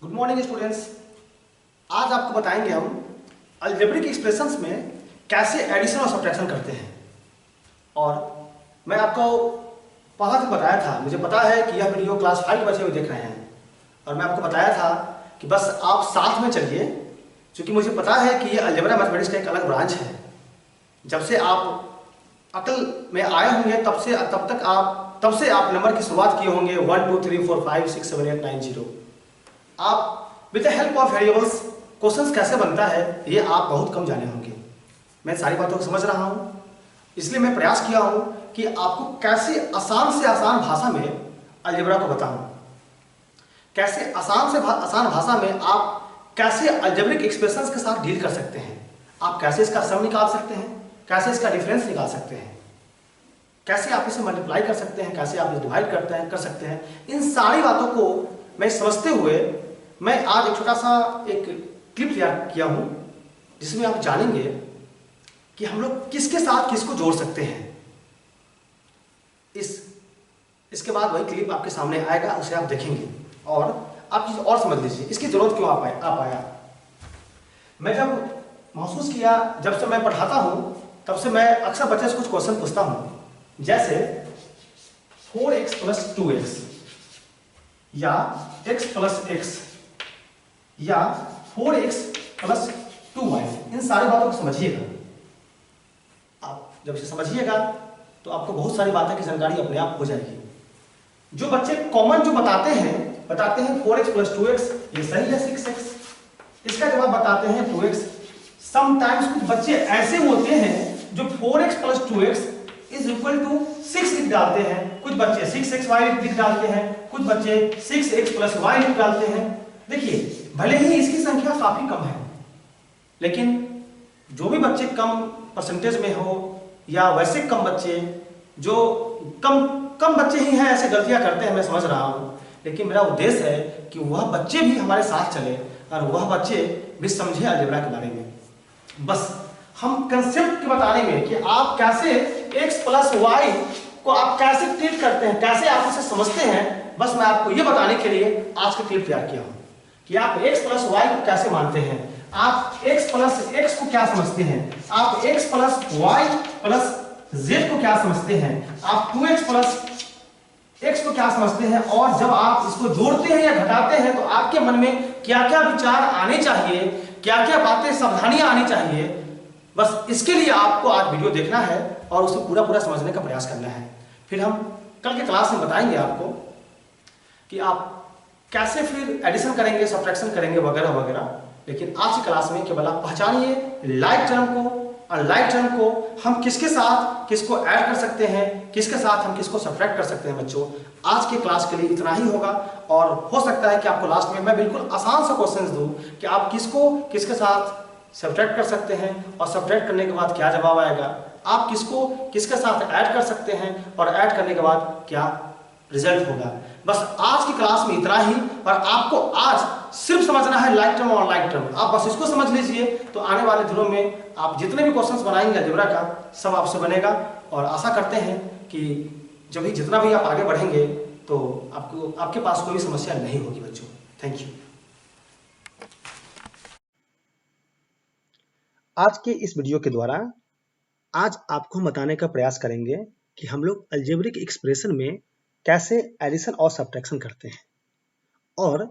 Good morning students. आज आपको बताएंगे हम अलजेब्रिक एक्सप्रेशंस में कैसे एडिशन और सब्ट्रैक्शन करते हैं। और मैं आपको पहला दिन बताया था, मुझे पता है कि यह वीडियो क्लास 5 के बच्चे हुए देख रहे हैं, और मैं आपको बताया था कि बस आप साथ में चलिए, क्योंकि मुझे पता है कि यह अलजेब्रा मैथमेटिक्स का एक अलग ब्रांच है। जब से आप अकल में आए होंगे तब से आप नंबर की शुरुआत किए होंगे 1 2 3 4 5 6 7 8 9 0। आप with the help of variables questions कैसे बनता है ये आप बहुत कम जाने होंगे। मैं सारी बातों को समझ रहा हूँ, इसलिए मैं प्रयास किया हूँ कि आपको कैसे आसान से आसान भाषा में अलजेब्रा को बताऊं, कैसे आसान से आसान भाषा में आप कैसे अलजेब्रिक एक्सप्रेशंस के साथ डील कर सकते हैं, आप कैसे इसका सम निकाल सकते हैं, कैसे इसका डिफरेंस निकाल सकते हैं, कैसे आप इसे मल्टीप्लाई कर सकते हैं, कैसे आप इसे डिवाइड कर सकते हैं। इन सारी बातों को मैं समझते हुए मैं आज एक छोटा सा एक क्लिप तैयार किया हूं, जिसमें आप जानेंगे कि हम लोग किसके साथ किसको जोड़ सकते हैं। इसके बाद वही क्लिप आपके सामने आएगा, उसे आप देखेंगे और आप चीज और समझ लीजिए इसकी जरूरत क्यों आप आया। मैं जब महसूस किया, जब से मैं पढ़ाता हूं तब से मैं अक्सर बच्चे से कुछ क्वेश्चन पूछता हूं, जैसे 4x + 2x या x + x या 4x + 2y। इन सारी बातों को समझिएगा। आप जब इसे समझिएगा तो आपको बहुत सारी बातों की जानकारी अपने आप हो जाएगी। जो बच्चे कॉमन जो बताते हैं 4x + 2x, ये सही है 6x, इसका जवाब बताते हैं 2x। समटाइम्स कुछ बच्चे ऐसे होते हैं जो 4x + 2x = 6 लिख डालते हैं, कुछ बच्चे 6xy लिख डालते हैं, कुछ बच्चे 6x + y लिख डालते हैं। देखिए, भले ही इसकी संख्या काफी कम है, लेकिन जो भी बच्चे कम परसेंटेज में हो या वैसे कम बच्चे जो कम बच्चे ही हैं ऐसे गलतियां करते हैं, मैं समझ रहा हूं, लेकिन मेरा उद्देश्य है कि वह बच्चे भी हमारे साथ चले और वह बच्चे भी समझे अलजेब्रा के बारे में। बस हम कंसेप्ट के बताने में कि आप कैसे x + y को आप कैसे ट्रीट करते हैं, कैसे आप उसे समझते हैं, बस मैं आपको यह बताने के लिए आज का क्लिप तैयार किया हूं कि आप x + y को कैसे मानते हैं, आप x + x को क्या समझते हैं, आप x + y + z को क्या समझते हैं, आप 2x + x को क्या समझते हैं, और जब आप इसको जोड़ते हैं या घटाते हैं तो आपके मन में क्या क्या विचार आने चाहिए, क्या क्या बातें सावधानियां आनी चाहिए। बस इसके लिए आपको आज वीडियो देखना है और उसे पूरा समझने का प्रयास करना है। फिर हम कल के क्लास में बताएंगे आपको कि आप कैसे फिर एडिशन करेंगे, सब्ट्रैक्शन करेंगे वगैरह वगैरह। लेकिन आज की क्लास में केवल आप पहचानिए लाइक टर्म को, और लाइक टर्म को हम किसके साथ किसको ऐड कर सकते हैं, किसके साथ हम किसको सब्ट्रैक्ट कर सकते हैं। बच्चों, आज के क्लास के लिए इतना ही होगा, और हो सकता है कि आपको लास्ट में मैं बिल्कुल आसान सा क्वेश्चंस दूं कि आप किसको किसके साथ सब्ट्रैक्ट कर सकते हैं, और सब्ट्रैक्ट करने के बाद क्या जवाब आएगा, आप किसको किसके साथ ऐड कर सकते हैं और ऐड करने के बाद क्या रिजल्ट होगा। बस आज की क्लास में इतना ही, और आपको आज सिर्फ समझना है लाइक टर्म और लाइक टर्म। आप बस इसको समझ लीजिए तो आने वाले दिनों में आप जितने भी क्वेश्चंस बनाएंगे अलजेब्रा का, सब आपसे बनेगा। और आशा करते हैं कि जितना भी आप आगे बढ़ेंगे तो आपके पास कोई समस्या नहीं होगी बच्चों। Thank you. आज के इस वीडियो के द्वारा आज आपको हम बताने का प्रयास करेंगे कि हम लोग अलजेब्रिक एक्सप्रेशन में कैसे एडिशन और सब्ट्रैक्शन करते हैं, और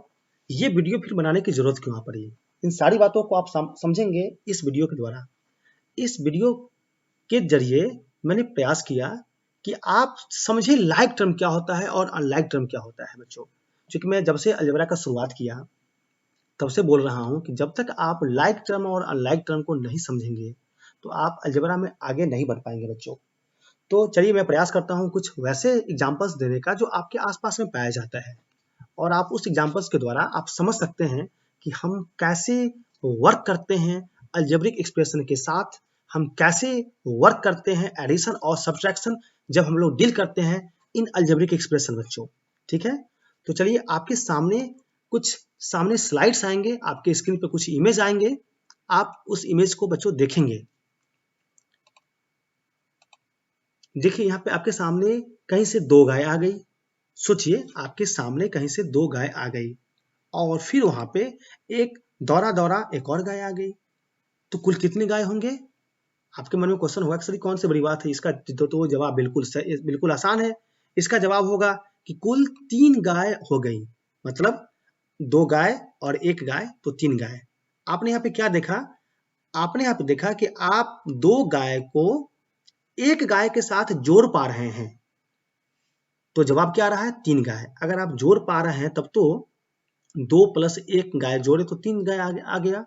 ये वीडियो फिर बनाने की जरूरत क्यों पड़ी। इन सारी बातों को आप समझेंगे इस वीडियो के द्वारा। इस वीडियो के जरिए मैंने प्रयास किया कि आप समझे लाइक टर्म क्या होता है और अनलाइक टर्म क्या होता है। बच्चों, क्योंकि मैं जब से अलजेब्रा का शुरुआत किया तब से बोल रहा हूं कि जब तक आप लाइक टर्म और अनलाइक टर्म को नहीं समझेंगे तो आप अलजेब्रा में आगे नहीं बढ़ पाएंगे बच्चों। तो चलिए मैं प्रयास करता हूं कुछ वैसे एग्जांपल्स देने का जो आपके आसपास में पाया जाता है, और आप उस एग्जांपल्स के द्वारा आप समझ सकते हैं कि हम कैसे वर्क करते हैं अलजेब्रिक एक्सप्रेशन के साथ, हम कैसे वर्क करते हैं एडिशन और सब्ट्रैक्शन जब हम लोग डील करते हैं इन अलजेब्रिक एक्सप्रेशन। बच्चों, ठीक है, तो चलिए आपके सामने स्लाइड्स आएंगे, आपके स्क्रीन पर कुछ इमेज आएंगे, आप उस इमेज को बच्चों देखेंगे। देखिए यहाँ पे आपके सामने कहीं से 2 गाय आ गई। सोचिए आपके सामने कहीं से 2 गाय आ गई, और फिर वहां पे एक दौरा दौरा एक और गाय आ गई, तो कुल कितनी गाय होंगे? आपके मन में क्वेश्चन होगा सर कौन सी बड़ी बात है, इसका तो जवाब बिल्कुल आसान है। इसका जवाब होगा कि कुल 3 गाय हो गई, मतलब 2 गाय और 1 गाय, तो 3 गाय। आपने यहाँ पे क्या देखा? आपने यहाँ पे देखा कि आप 2 गाय को 1 गाय के साथ जोड़ पा रहे हैं, तो जवाब क्या आ रहा है? 3 गाय। अगर आप जोड़ पा रहे हैं तब तो 2 + 1 गाय जोड़े तो 3 गाय आ गया।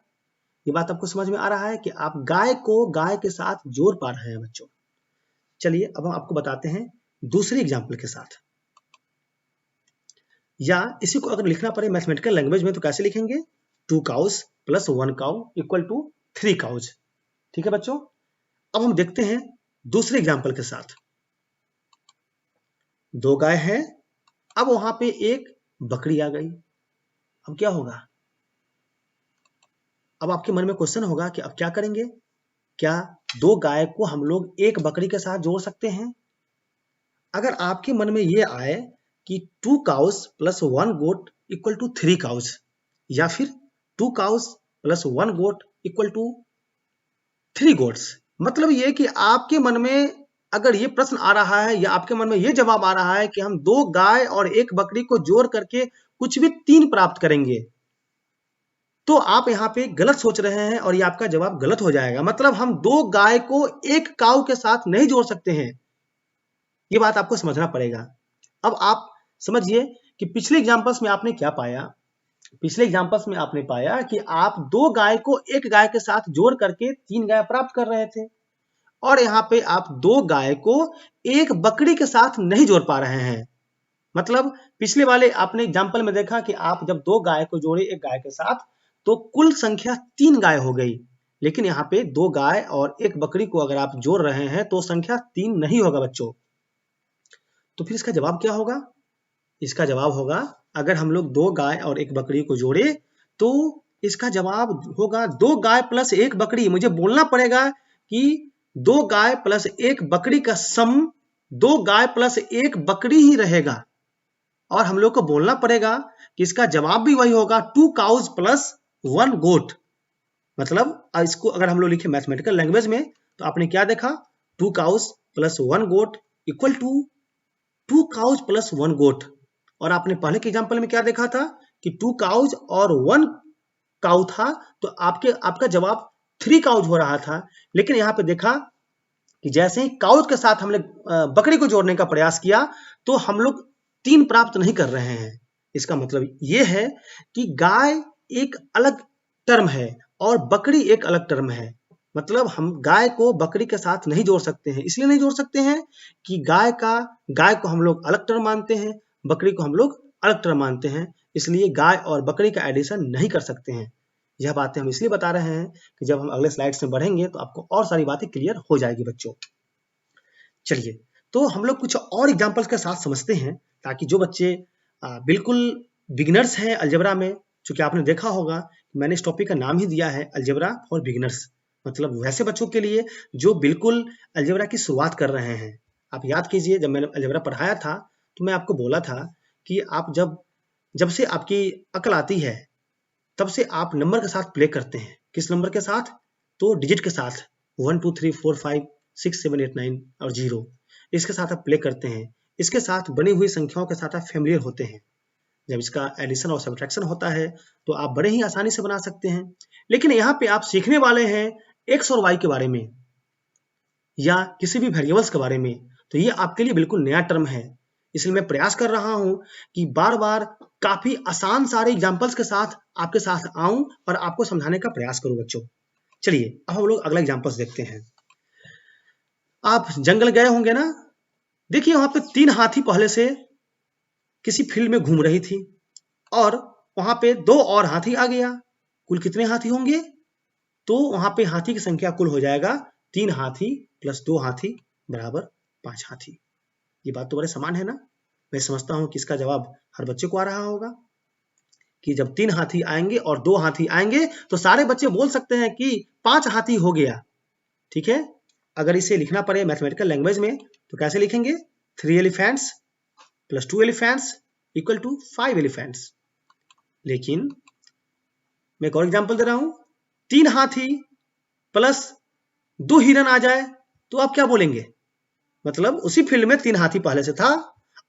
ये बात आपको समझ में आ रहा है कि आप गाय को गाय के साथ जोड़ पा रहे हैं बच्चों। चलिए अब हम आपको बताते हैं दूसरे एग्जाम्पल के साथ, या इसी को अगर लिखना पड़े मैथमेटिकल लैंग्वेज में तो कैसे लिखेंगे? 2 cows + 1 cow = 3 cows। ठीक है बच्चों, अब हम देखते हैं दूसरे एग्जाम्पल के साथ। 2 गाय हैं, अब वहां पे एक बकरी आ गई, अब क्या होगा? अब आपके मन में क्वेश्चन होगा कि अब क्या करेंगे? क्या 2 गाय को हम लोग एक बकरी के साथ जोड़ सकते हैं? अगर आपके मन में ये आए कि 2 cows + 1 goat = 3 cows, या फिर 2 cows + 1 goat = 3 goats, मतलब ये कि आपके मन में अगर ये प्रश्न आ रहा है या आपके मन में ये जवाब आ रहा है कि हम 2 गाय और 1 बकरी को जोड़ करके कुछ भी 3 प्राप्त करेंगे, तो आप यहाँ पे गलत सोच रहे हैं और ये आपका जवाब गलत हो जाएगा। मतलब हम 2 गाय को 1 काऊ के साथ नहीं जोड़ सकते हैं, ये बात आपको समझना पड़ेगा। अब आप समझिए कि पिछले एग्जांपल्स में आपने क्या पाया? पिछले एग्जांपल्स में आपने पाया कि आप 2 गाय को 1 गाय के साथ जोड़ करके 3 गाय प्राप्त कर रहे थे, और यहाँ पे आप 2 गाय को 1 बकरी के साथ नहीं जोड़ पा रहे हैं। मतलब पिछले वाले आपने एग्जाम्पल में देखा कि आप जब 2 गाय को जोड़े 1 गाय के साथ तो कुल संख्या 3 गाय हो गई, लेकिन यहाँ पे 2 गाय और 1 बकरी को अगर आप जोड़ रहे हैं तो संख्या 3 नहीं होगा बच्चों। तो फिर इसका जवाब क्या होगा? इसका जवाब होगा, अगर हम लोग 2 गाय और 1 बकरी को जोड़े तो इसका जवाब होगा 2 गाय + 1 बकरी। मुझे बोलना पड़ेगा कि 2 गाय + 1 बकरी का सम 2 गाय + 1 बकरी ही रहेगा, और हम लोग को बोलना पड़ेगा कि इसका जवाब भी वही होगा 2 cows + 1 goat। मतलब इसको अगर हम लोग लिखे मैथमेटिकल लैंग्वेज में तो आपने क्या देखा? 2 cows + 1 goat = 2 cows + 1 goat। और आपने पहले के एग्जाम्पल में क्या देखा था कि 2 cows और 1 काउ था, तो आपका जवाब 3 cows हो रहा था। लेकिन यहाँ पे देखा कि जैसे ही काउज के साथ हमने बकरी को जोड़ने का प्रयास किया तो हम लोग 3 प्राप्त नहीं कर रहे हैं। इसका मतलब ये है कि गाय एक अलग टर्म है और बकरी एक अलग टर्म है। मतलब हम गाय को बकरी के साथ नहीं जोड़ सकते हैं। इसलिए नहीं जोड़ सकते हैं कि गाय को हम लोग अलग टर्म मानते हैं, बकरी को हम लोग अलग टर्म मानते हैं, इसलिए गाय और बकरी का एडिशन नहीं कर सकते हैं। यह बातें हम इसलिए बता रहे हैं कि जब हम अगले स्लाइड्स में बढ़ेंगे तो आपको और सारी बातें क्लियर हो जाएगी बच्चों। चलिए, तो हम लोग कुछ और एग्जांपल्स के साथ समझते हैं, ताकि जो बच्चे बिल्कुल बिगिनर्स हैं अलजेब्रा में, चूंकि आपने देखा होगा मैंने इस टॉपिक का नाम ही दिया है अलजेब्रा फॉर बिगिनर्स, मतलब वैसे बच्चों के लिए जो बिल्कुल अलजेब्रा की शुरुआत कर रहे हैं। आप याद कीजिए, जब मैंने अलजेब्रा पढ़ाया था तो मैं आपको बोला था कि आप जब से आपकी अकल आती है तब से आप नंबर के साथ प्ले करते हैं। किस नंबर के साथ? तो डिजिट के साथ, 1 2 3 4 5 6 7 8 9 और 0, इसके साथ आप प्ले करते हैं। इसके साथ बनी हुई संख्याओं के साथ आप फेमिलियर होते हैं। जब इसका एडिशन और सब्ट्रैक्शन होता है तो आप बड़े ही आसानी से बना सकते हैं। लेकिन यहाँ पे आप सीखने वाले हैं एक्स और वाई के बारे में या किसी भी वेरिएबल्स के बारे में, तो ये आपके लिए बिल्कुल नया टर्म है। इसलिए मैं प्रयास कर रहा हूं कि बार बार काफी आसान सारे एग्जाम्पल्स के साथ आपके साथ आऊं और आपको समझाने का प्रयास करूं बच्चों। चलिए अब हम लोग अगला एग्जाम्पल्स देखते हैं। आप जंगल गए होंगे ना, देखिए वहां पे 3 हाथी पहले से किसी फील्ड में घूम रही थी और वहां पे 2 और हाथी आ गया। कुल कितने हाथी होंगे? तो वहां पे हाथी की संख्या कुल हो जाएगा 3 हाथी + 2 हाथी = 5 हाथी। ये बात तो बड़े समान है ना। मैं समझता हूं कि इसका जवाब हर बच्चे को आ रहा होगा कि जब 3 हाथी आएंगे और 2 हाथी आएंगे तो सारे बच्चे बोल सकते हैं कि 5 हाथी हो गया। ठीक है, अगर इसे लिखना पड़े मैथमेटिकल लैंग्वेज में तो कैसे लिखेंगे? 3 elephants + 2 elephants = 5 elephants। लेकिन मैं एक और एग्जांपल दे रहा हूं, 3 हाथी प्लस 2 हिरन आ जाए तो आप क्या बोलेंगे? मतलब उसी फील्ड में 3 हाथी पहले से था,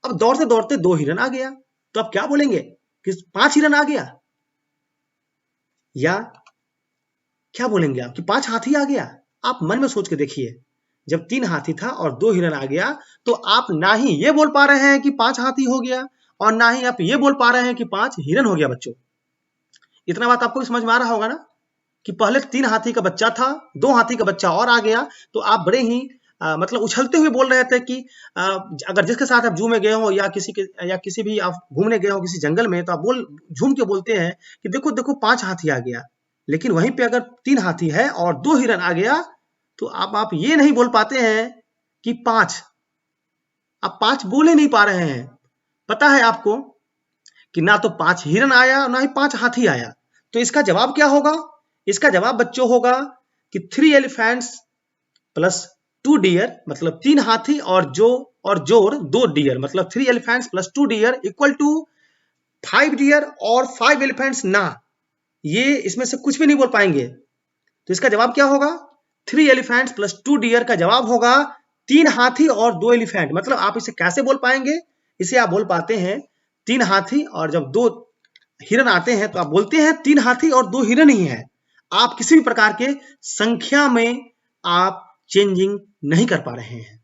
अब दौड़ते दौड़ते 2 हिरन आ गया, तो आप क्या बोलेंगे कि 5 हिरन आ गया? या क्या बोलेंगे आप कि 5 हाथी आ गया? आप मन में सोच के देखिए, जब 3 हाथी था और 2 हिरन आ गया, तो आप ना ही ये बोल पा रहे हैं कि 5 हाथी हो गया और ना ही आप ये बोल पा रहे हैं कि 5 हिरन हो गया। बच्चों, इतना बात आपको समझ में आ रहा होगा ना कि पहले 3 हाथी का बच्चा था, 2 हाथी का बच्चा और आ गया, तो आप बड़े ही मतलब उछलते हुए बोल रहे थे कि अगर जिसके साथ आप जू में गए हो या किसी भी आप घूमने गए हो किसी जंगल में, तो आप झूम के बोलते हैं कि देखो देखो 5 हाथी आ गया। लेकिन वहीं पे अगर 3 हाथी है और 2 हिरन आ गया, तो आप ये नहीं बोल पाते हैं कि 5। आप 5 बोल ही नहीं पा रहे हैं। पता है आपको कि ना तो 5 हिरन आया ना ही 5 हाथी आया। तो इसका जवाब क्या होगा? इसका जवाब बच्चों होगा कि 3 एलिफेंट्स प्लस 2 डियर, मतलब 3 हाथी और जोड़ 2 डियर, मतलब 3 elephants plus 2 deer equal to 5 deer और 5 एलिफेंट्स ना। ये इसमें से कुछ भी नहीं बोल पाएंगे। तो इसका जवाब क्या होगा? 3 एलिफेंट्स प्लस 2 डियर का जवाब होगा 3 हाथी और 2 एलिफेंट। मतलब आप इसे कैसे बोल पाएंगे? इसे आप बोल पाते हैं 3 हाथी और जब 2 हिरन आते हैं तो आप बोलते हैं 3 हाथी और 2 हिरन ही है। आप किसी भी प्रकार के संख्या में आप चेंजिंग नहीं कर पा रहे हैं।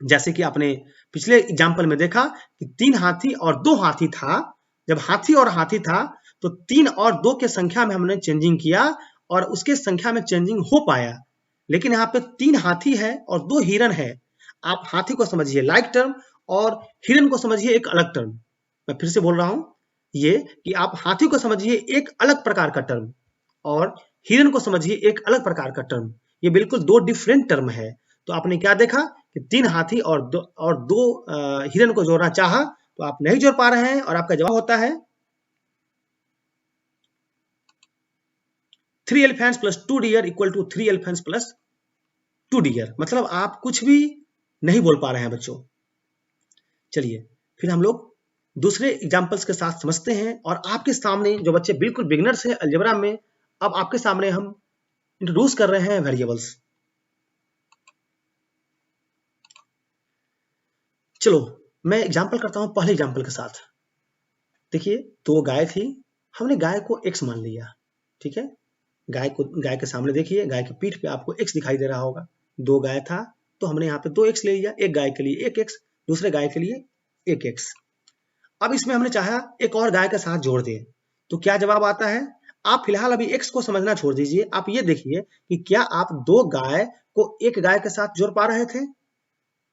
जैसे कि आपने पिछले एग्जाम्पल में देखा कि 3 हाथी और 2 हाथी था। जब हाथी और हाथी था तो 3 और 2 के संख्या में हमने चेंजिंग किया और उसके संख्या में चेंजिंग हो पाया। लेकिन यहाँ पे 3 हाथी है और 2 हिरन है। आप हाथी को समझिए लाइक टर्म और हिरन को समझिए एक अलग टर्म। मैं फिर से बोल रहा हूं ये कि आप हाथी को समझिए एक अलग प्रकार का टर्म और हिरन को समझिए एक अलग प्रकार का टर्म। ये बिल्कुल 2 डिफरेंट टर्म है। तो आपने क्या देखा कि 3 हाथी और दो हिरन को जोड़ना चाहा तो आप नहीं जोड़ पा रहे हैं और आपका जवाब होता है 3 elephants plus 2 deer equal to 3 elephants plus 2 deer. मतलब आप कुछ भी नहीं बोल पा रहे हैं बच्चों। चलिए फिर हम लोग दूसरे एग्जाम्पल्स के साथ समझते हैं और आपके सामने जो बच्चे बिल्कुल बिगिनर्स हैं अलजेब्रा में, अब आपके सामने हम इंट्रोड्यूस कर रहे हैं वेरिएबल्स। चलो मैं एग्जाम्पल करता हूं पहले एग्जाम्पल के साथ। देखिए 2 गाय थी, हमने गाय को x मान लिया। ठीक है, गाय के सामने देखिए, गाय की पीठ पे आपको x दिखाई दे रहा होगा। 2 गाय था तो हमने यहाँ पे 2x ले लिया, एक गाय के लिए 1x, दूसरे गाय के लिए 1x। अब इसमें हमने चाहा एक और गाय के साथ जोड़ दे तो क्या जवाब आता है? आप फिलहाल अभी x को समझना छोड़ दीजिए, आप ये देखिए कि क्या आप 2 गाय को एक गाय के साथ जोड़ पा रहे थे?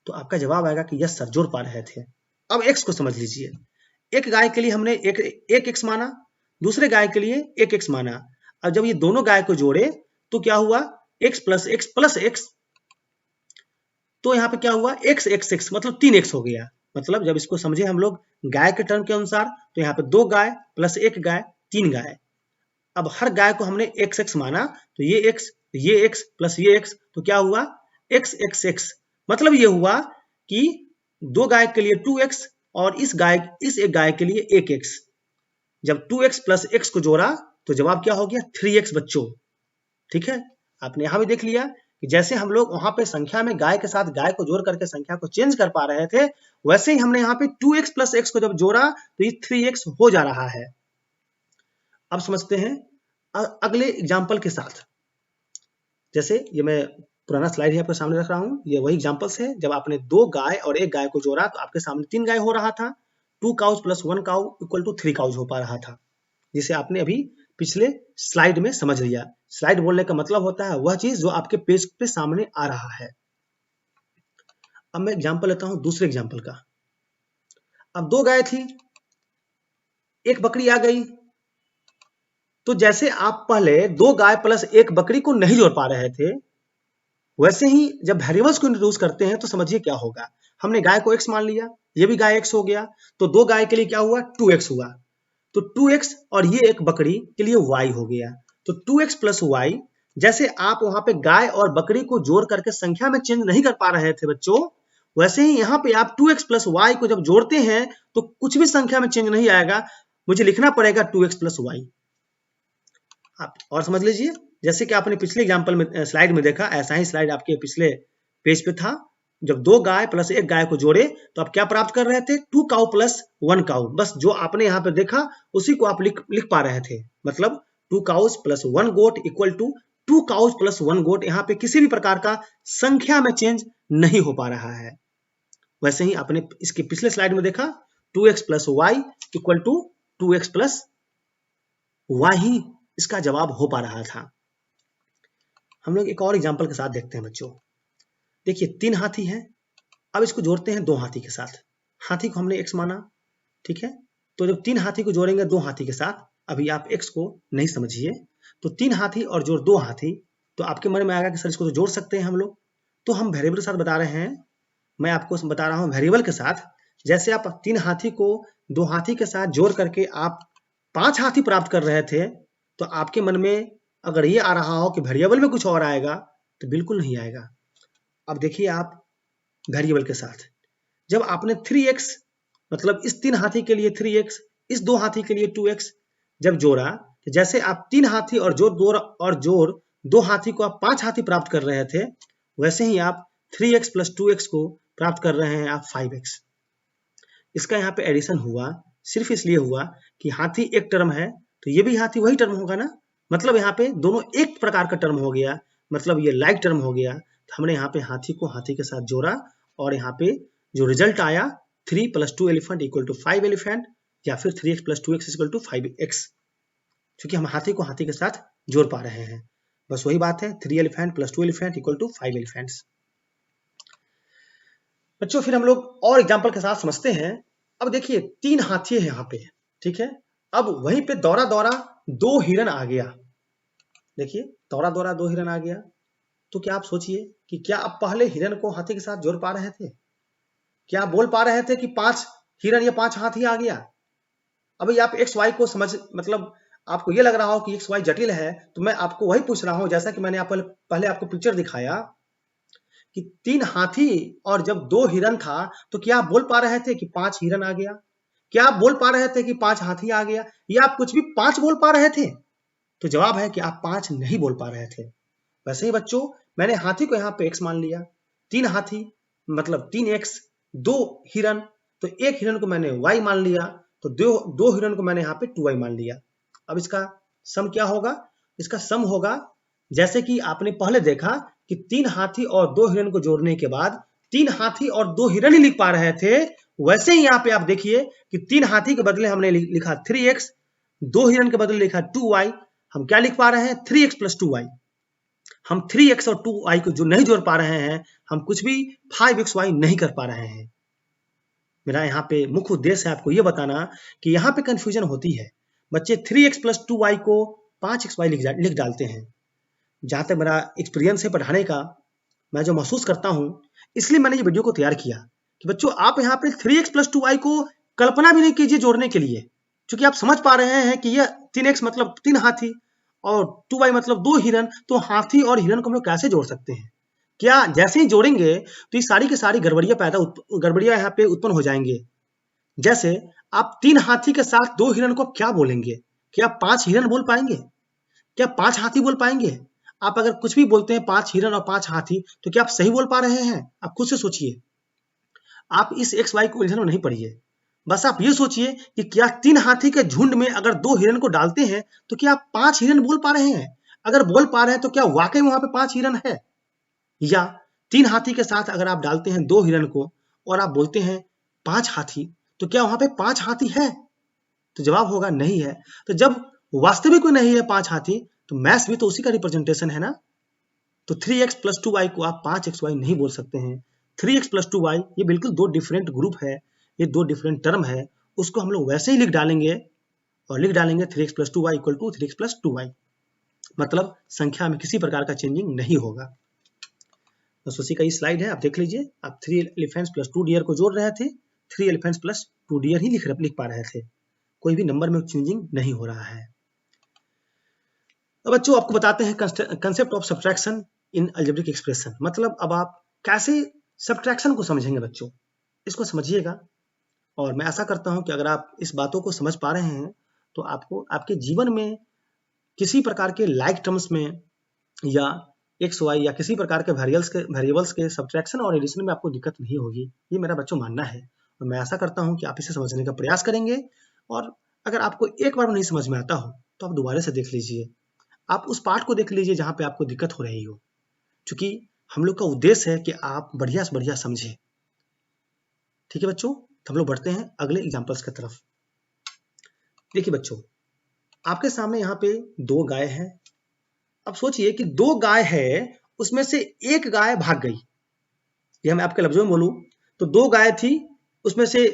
तो आपका जवाब आएगा कि यस सर, जोड़ पा रहे थे। अब x को समझ लीजिए, एक गाय के लिए हमने एक x माना, दूसरे गाय के लिए एक x माना। अब जब ये दोनों गाय को जोड़े तो क्या हुआ? x प्लस x, तो यहाँ पे क्या हुआ? x मतलब 3x हो गया। मतलब जब इसको समझे हम लोग गाय के टर्म के अनुसार तो यहाँ पे 2 गाय प्लस 1 गाय 3 गाय। अब हर गाय को हमने x माना तो ये x प्लस ये x, तो क्या हुआ? x। मतलब ये हुआ कि 2 गाय के लिए 2x और इस एक गाय के लिए 1x। जब 2x प्लस x को जोड़ा तो जवाब क्या हो गया? 3x बच्चों। ठीक है, आपने यहां भी देख लिया कि जैसे हम लोग वहां पे संख्या में गाय के साथ गाय को जोड़ करके संख्या को चेंज कर पा रहे थे, वैसे ही हमने यहाँ पे 2x प्लस x को जब जोड़ा तो ये 3x हो जा रहा है। अब समझते हैं अगले एग्जाम्पल के साथ। जैसे ये मैं पुराना स्लाइड ही आपके सामने रख रहा हूं, ये वही एग्जाम्पल्स है। जब आपने 2 गाय और एक गाय को जोड़ा तो आपके सामने 3 गाय हो रहा था। 2 cows plus 1 cow equal to 3 cows हो पा रहा था, जिसे आपने अभी पिछले स्लाइड में समझ लिया। स्लाइड बोलने का मतलब होता है वह चीज जो आपके पेज पे सामने आ रहा है। अब मैं एग्जाम्पल लेता हूं दूसरे एग्जाम्पल का। अब 2 गाय थी, एक बकरी आ गई। तो जैसे आप पहले 2 गाय प्लस 1 बकरी को नहीं जोड़ पा रहे थे, वैसे ही जब वेरिएबल्स को इंट्रोड्यूस करते हैं तो समझिए क्या होगा। हमने गाय को x मान लिया, ये भी गाय x हो गया, तो 2 गाय के लिए क्या हुआ? 2x हुआ। तो 2x और ये एक बकरी के लिए y हो गया, तो 2x प्लस y। जैसे आप वहां पे गाय और बकरी को जोड़ करके संख्या में चेंज नहीं कर पा रहे थे बच्चों, वैसे ही यहाँ पे आप 2x प्लस y को जब जोड़ते हैं तो कुछ भी संख्या में चेंज नहीं आएगा। मुझे लिखना पड़ेगा 2x प्लस वाई। आप और समझ लीजिए, जैसे कि आपने पिछले एग्जाम्पल में स्लाइड में देखा, ऐसा ही स्लाइड आपके पिछले पेज पे था। जब 2 गाय प्लस 1 गाय को जोड़े तो आप क्या प्राप्त कर रहे थे? 2 काउ प्लस 1 काउ। बस जो आपने यहाँ पे देखा उसी को आप लिख पा रहे थे। मतलब 2 cows plus 1 goat equal to 2 cows plus 1 goat. यहाँ पे किसी भी प्रकार का संख्या में चेंज नहीं हो पा रहा है। वैसे ही आपने इसके पिछले स्लाइड में देखा 2x plus Y equal to 2x plus Y ही इसका जवाब हो पा रहा था। हम लोग एक और एग्जाम्पल के साथ देखते हैं बच्चों। देखिए 3 हाथी हैं, अब इसको जोड़ते हैं 2 हाथी के साथ। हाथी को हमने x माना, ठीक है। तो जब 3 हाथी को जोड़ेंगे 2 हाथी के साथ, अभी आप x को नहीं समझिए, तो 3 हाथी और जोड़ 2 हाथी, तो आपके मन में आएगा कि सर इसको तो जोड़ सकते हैं हम लोग। तो हम वेरिएबल के साथ बता रहे हैं, मैं आपको बता रहा हूँ वेरिएबल के साथ। जैसे आप 3 हाथी को 2 हाथी के साथ जोड़ करके आप 5 हाथी प्राप्त कर रहे थे, तो आपके मन में अगर ये आ रहा हो कि वेरिएबल में कुछ और आएगा, तो बिल्कुल नहीं आएगा। अब देखिए आप वेरिएबल के साथ, जब आपने 3x मतलब इस 3 हाथी के लिए 3x, इस 2 हाथी के लिए 2x जब जोड़ा, तो जैसे आप 3 हाथी और जोड़ 2 हाथी को आप 5 हाथी प्राप्त कर रहे थे, वैसे ही आप 3x प्लस 2x को प्राप्त कर रहे हैं आप 5x। इसका यहाँ पे एडिशन हुआ, सिर्फ इसलिए हुआ कि हाथी एक टर्म है, तो ये भी हाथी वही टर्म होगा ना। मतलब यहाँ पे दोनों एक प्रकार का टर्म हो गया, मतलब ये लाइक टर्म हो गया। तो हमने यहाँ पे हाथी को हाथी के साथ जोड़ा और यहाँ पे जो रिजल्ट आया 3 plus 2 elephant equal to 5 elephant, या फिर 3x plus 2x equal to 5x, क्योंकि हम हाथी को हाथी के साथ जोड़ पा रहे हैं। बस वही बात है, 3 elephant plus 2 elephant equal to 5 elephants. बच्चों फिर हम लोग और एग्जाम्पल के साथ समझते हैं। अब देखिए 3 हाथी है यहाँ पे, ठीक है। अब वहीं पे दौड़ा दौड़ा 2 हिरन आ गया। देखिए दौड़ा दौड़ा 2 हिरन आ गया, तो क्या आप सोचिए कि क्या आप पहले हिरन को हाथी के साथ जोड़ पा रहे थे? क्या आप बोल पा रहे थे कि 5 हिरन या 5 हाथी आ गया? अभी आप एक्स वाई को समझ, मतलब आपको ये लग रहा हो कि एक्स वाई जटिल है, तो मैं आपको वही पूछ रहा हूं, जैसा कि मैंने पहले आपको पिक्चर दिखाया कि 3 हाथी और जब 2 हिरन था, तो क्या आप बोल पा रहे थे कि 5 हिरन आ गया? क्या आप बोल पा रहे थे कि 5 हाथी आ गया, या आप कुछ भी 5 बोल पा रहे थे? तो जवाब है कि आप 5 नहीं बोल पा रहे थे। वैसे ही बच्चों, मैंने हाथी को यहाँ पे x मान लिया, 3 हाथी मतलब 3x, 2 हिरन, तो एक हिरन को मैंने y मान लिया, तो दो हिरन को मैंने यहाँ पे 2y मान लिया। अब इसका सम क्या होगा? इसका सम होगा, जैसे कि आपने पहले देखा कि 3 हाथी और 2 हिरन को जोड़ने के बाद 3 हाथी और 2 हिरन ही लिख पा रहे थे, वैसे ही यहाँ पे आप देखिए कि 3 हाथी के बदले हमने लिखा 3x, 2 हिरन के बदले लिखा 2y। हम क्या लिख पा रहे हैं? 3x plus 2y। हम 3x और 2y को जो नहीं जोड़ पा रहे हैं, हम कुछ भी 5xy नहीं कर पा रहे हैं। मेरा यहाँ पे मुख्य उद्देश्य है आपको ये बताना कि यहाँ पे कंफ्यूजन होती है। बच्चे 3x प्लस 2y को 5xy लिख डालते हैं। जहाँ तक मेरा एक्सपीरियंस है पढ़ाने का, मैं जो महसूस करता हूँ, इसलिए मैंने ये वीडियो को तैयार किया कि बच्चों आप यहाँ पे 3x प्लस 2y को कल्पना भी नहीं कीजिए जोड़ने के लिए, क्योंकि आप समझ पा रहे हैं कि यह 3x मतलब 3 हाथी और 2y मतलब 2 हिरन, तो हाथी और हिरन को हम लोग कैसे जोड़ सकते हैं? क्या जैसे ही जोड़ेंगे तो ये सारी की सारी गड़बड़ियां यहाँ पे उत्पन्न हो जाएंगे। जैसे आप 3 हाथी के साथ 2 हिरन को क्या बोलेंगे? क्या 5 हिरन बोल पाएंगे? क्या 5 हाथी बोल पाएंगे? आप अगर कुछ भी बोलते हैं 5 हिरन और 5 हाथी, तो क्या आप सही बोल पा रहे हैं? आप खुद से सोचिए। आप इस एक्स वाई को उलझन में नहीं पड़िए, बस आप ये सोचिए कि क्या 3 हाथी के झुंड में अगर 2 हिरन को डालते हैं, तो क्या आप 5 हिरन बोल पा रहे हैं? अगर बोल पा रहे हैं तो क्या वाकई वहां पे 5 हिरन है? या 3 हाथी के साथ अगर आप डालते हैं 2 हिरन को और आप बोलते हैं 5 हाथी, तो क्या वहां पे 5 हाथी है? तो जवाब होगा नहीं है। तो जब वास्तविक में नहीं है 5 हाथी, तो मैथ्स भी तो उसी का रिप्रेजेंटेशन है ना। तो 3x प्लस 2y को आप 5xy नहीं बोल सकते हैं। 3x प्लस 2y ये बिल्कुल 2 डिफरेंट ग्रुप है, ये 2 डिफरेंट टर्म है, उसको हम लोग वैसे ही लिख डालेंगे 3x plus 2y equal to 3x plus 2y। मतलब संख्या में किसी प्रकार का चेंजिंग नहीं होगा। बस उसी का ये स्लाइड है, आप देख लीजिए। आप 3 एलिफेंट्स प्लस 2 डियर को जोड़ रहे थे, 3 एलिफेंट्स प्लस 2 डियर ही लिख पा रहे थे, कोई भी नंबर में चेंजिंग नहीं हो रहा है। अब बच्चों आपको बताते हैं concept of subtraction in algebraic expression. मतलब अब आप कैसे सब्ट्रैक्शन को समझेंगे बच्चों, इसको समझिएगा। और मैं आशा करता हूं कि अगर आप इस बातों को समझ पा रहे हैं तो आपको आपके जीवन में किसी प्रकार के लाइक टर्म्स में या एक्स वाई या किसी प्रकार के वेरिएबल्स के सब्ट्रैक्शन और एडिशन में आपको दिक्कत नहीं होगी, ये मेरा बच्चों मानना है। और मैं आशा करता हूँ कि आप इसे समझने का प्रयास करेंगे, और अगर आपको एक बार नहीं समझ में आता हो तो आप दोबारा से देख लीजिए, आप उस पार्ट को देख लीजिए जहाँ पे आपको दिक्कत हो रही हो, क्योंकि हम लोग का उद्देश्य है कि आप बढ़िया से बढ़िया समझें। ठीक है बच्चों, हम लोग बढ़ते हैं अगले एग्जाम्पल्स की तरफ। देखिए बच्चों, आपके सामने यहाँ पे 2 गाय हैं। अब सोचिए कि 2 गाय है, उसमें से एक गाय भाग गई। ये मैं आपके लफ्जों में बोलूं तो 2 गाय थी, उसमें से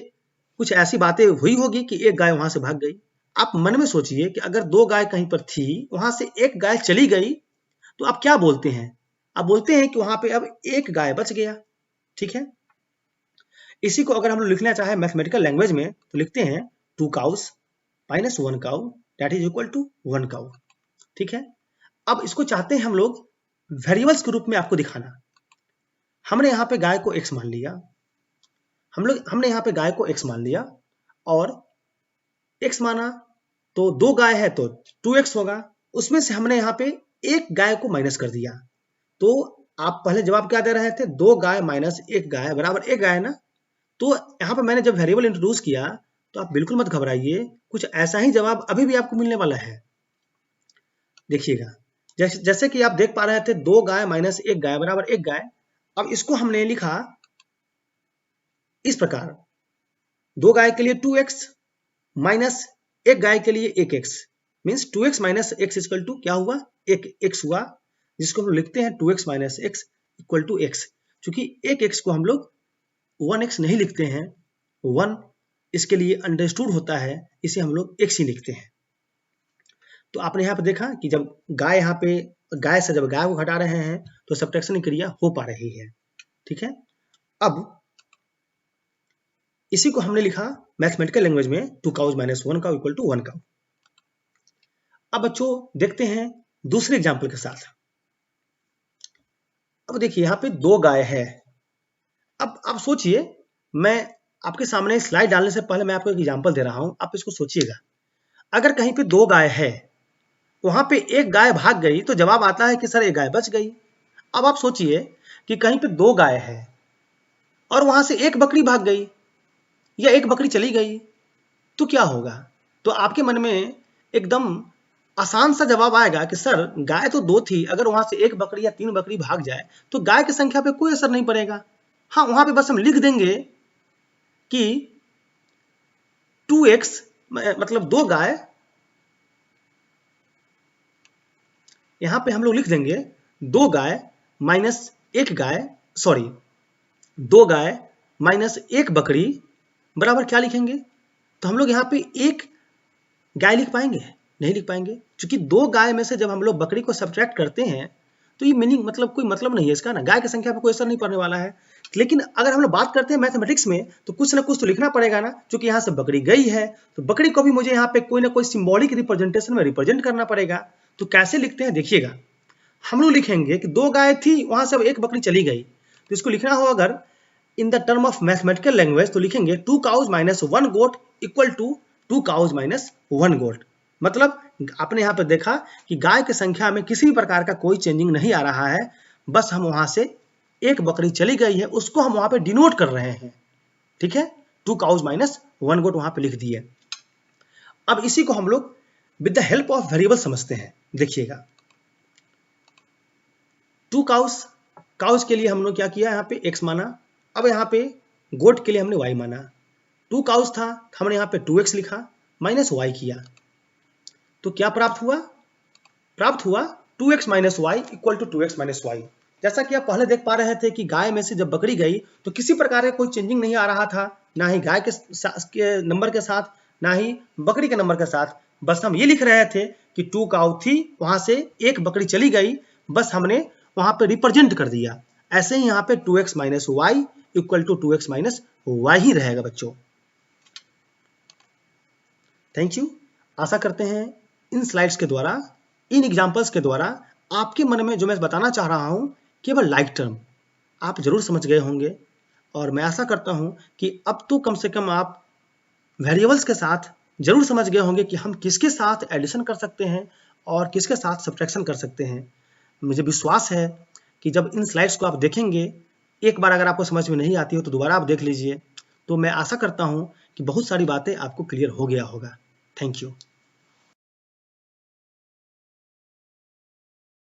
कुछ ऐसी बातें हुई होगी कि एक गाय वहां से भाग गई। आप मन में सोचिए कि अगर 2 गाय कहीं पर थी, वहां से एक गाय चली गई, तो आप क्या बोलते हैं? आप बोलते हैं कि वहां पे अब एक गाय बच गया। ठीक है, इसी को अगर हम लोग लिखना चाहे मैथमेटिकल लैंग्वेज में तो लिखते हैं 2 cows minus 1 cow that is equal to 1 cow। ठीक है, अब इसको चाहते हैं हम लोग वेरिएबल्स के रूप में आपको दिखाना। हमने यहाँ पे गाय को x मान लिया, हमने यहाँ पे गाय को x मान लिया, और x माना तो 2 गाय है तो 2x होगा। उसमें से हमने यहाँ पे एक गाय को माइनस कर दिया, तो आप पहले जवाब क्या दे रहे थे? 2 गाय माइनस 1 गाय बराबर 1 गाय ना। तो यहाँ पे मैंने जब वेरिएबल इंट्रोड्यूस किया तो आप बिल्कुल मत घबराइए, कुछ ऐसा ही जवाब अभी भी आपको मिलने वाला है। देखिएगा, जैसे कि आप देख पा रहे थे 2 गाय माइनस 1 गाय बराबर 1 गाय। अब इसको हमने लिखा इस प्रकार, 2 गाय के लिए 2x माइनस 1 गाय के लिए 1x, means 2x minus x equal to क्या हुआ? 1x हुआ, जिसको हम लिखते हैं 2x minus x equal to x। चूंकि 1x को हम लोग 1x नहीं लिखते हैं, 1 इसके लिए अंडरस्टूड होता है, इसे हम लोग x ही लिखते हैं। तो आपने यहाँ पे देखा कि जब गाय यहाँ पे गाय से जब गाय को घटा रहे हैं तो सब्ट्रैक्शन की क्रिया हो पा रही है। ठीक है, अब इसी को हमने लिखा मैथमेटिकल लैंग्वेज में 2 cows minus 1 cow equal to 1 cow। अब बच्चों देखते हैं दूसरे एग्जाम्पल के साथ। अब देखिए यहाँ पे 2 गाय है। अब आप सोचिए, मैं आपके सामने स्लाइड डालने से पहले मैं आपको एक एग्जाम्पल दे रहा हूं, आप इसको सोचिएगा। अगर कहीं पे 2 गाय है, वहां पे एक गाय भाग गई, तो जवाब आता है कि सर एक गाय बच गई। अब आप सोचिए कि कहीं पे 2 गाय है और वहां से एक बकरी भाग गई या एक बकरी चली गई, तो क्या होगा? तो आपके मन में एकदम आसान सा जवाब आएगा कि सर गाय तो 2 थी, अगर वहां से एक बकरी या 3 बकरी भाग जाए तो गाय की संख्या पे कोई असर नहीं पड़ेगा। हाँ, वहां पे बस हम लिख देंगे कि 2x मतलब 2 गाय, यहां पे हम लोग लिख देंगे 2 गाय माइनस 1 गाय, सॉरी 2 गाय माइनस 1 बकरी बराबर क्या लिखेंगे? तो हम लोग यहाँ पे एक गाय लिख पाएंगे? नहीं लिख पाएंगे, क्योंकि 2 गाय में से जब हम लोग बकरी को सब्ट्रैक्ट करते हैं तो ये मीनिंग मतलब कोई मतलब नहीं है इसका ना, गाय की संख्या पे कोई असर नहीं पड़ने वाला है। लेकिन अगर हम लोग बात करते हैं मैथमेटिक्स में तो कुछ ना कुछ तो लिखना पड़ेगा ना, क्योंकि यहाँ से बकरी गई है तो बकरी को भी मुझे यहाँ पे कोई ना कोई सिंबॉलिक रिप्रेजेंटेशन में रिप्रेजेंट करना पड़ेगा। तो कैसे लिखते हैं देखिएगा, हम लोग लिखेंगे कि 2 गाय थी, वहां से एक बकरी चली गई, तो इसको लिखना हो अगर in the term of mathematical language तो लिखेंगे 2 cows minus 1 goat equal to 2 cows minus 1 goat। मतलब आपने यहाँ पे देखा कि गाय की संख्या में किसी भी प्रकार का कोई चेंजिंग नहीं आ रहा है, बस हम वहां से एक बकरी चली गई है उसको हम वहां पे डिनोट कर रहे हैं। ठीक है, 2 cows माइनस 1 goat वहां पे लिख दिए। अब इसी को हम लोग with the help of variable समझते हैं। देखिएगा 2 cows के लिए हम लोग क्या किया, यहाँ पे x माना, अब यहाँ पे गोट के लिए हमने y माना। 2 cows था, हमने यहाँ पे 2x लिखा माइनस y किया, तो क्या प्राप्त हुआ? प्राप्त हुआ 2x minus y equal to 2x minus y. जैसा कि आप पहले देख पा रहे थे कि गाय में से जब बकरी गई तो किसी प्रकार का कोई चेंजिंग नहीं आ रहा था, ना ही गाय के नंबर के साथ ना ही बकरी के नंबर के साथ, बस हम ये लिख रहे थे कि 2 cow थी, वहां से एक बकरी चली गई, बस हमने वहां पे रिप्रेजेंट कर दिया। ऐसे ही यहाँ पे 2x minus y equal to 2x minus y ही रहेगा बच्चों। Thank you. आशा करते हैं इन स्लाइड्स के द्वारा, इन एग्जाम्पल्स के द्वारा आपके मन में जो मैं बताना चाह रहा हूं केवल लाइक टर्म आप जरूर समझ गए होंगे, और मैं आशा करता हूं कि अब तो कम से कम आप वेरिएबल्स के साथ जरूर समझ गए होंगे कि हम किसके साथ एडिशन कर सकते हैं और किसके साथ सब्ट्रैक्शन कर सकते हैं। मुझे विश्वास है कि जब इन स्लाइड्स को आप देखेंगे, एक बार अगर आपको समझ में नहीं आती हो तो दोबारा आप देख लीजिए, तो मैं आशा करता हूं कि बहुत सारी बातें आपको क्लियर हो गया होगा। Thank you.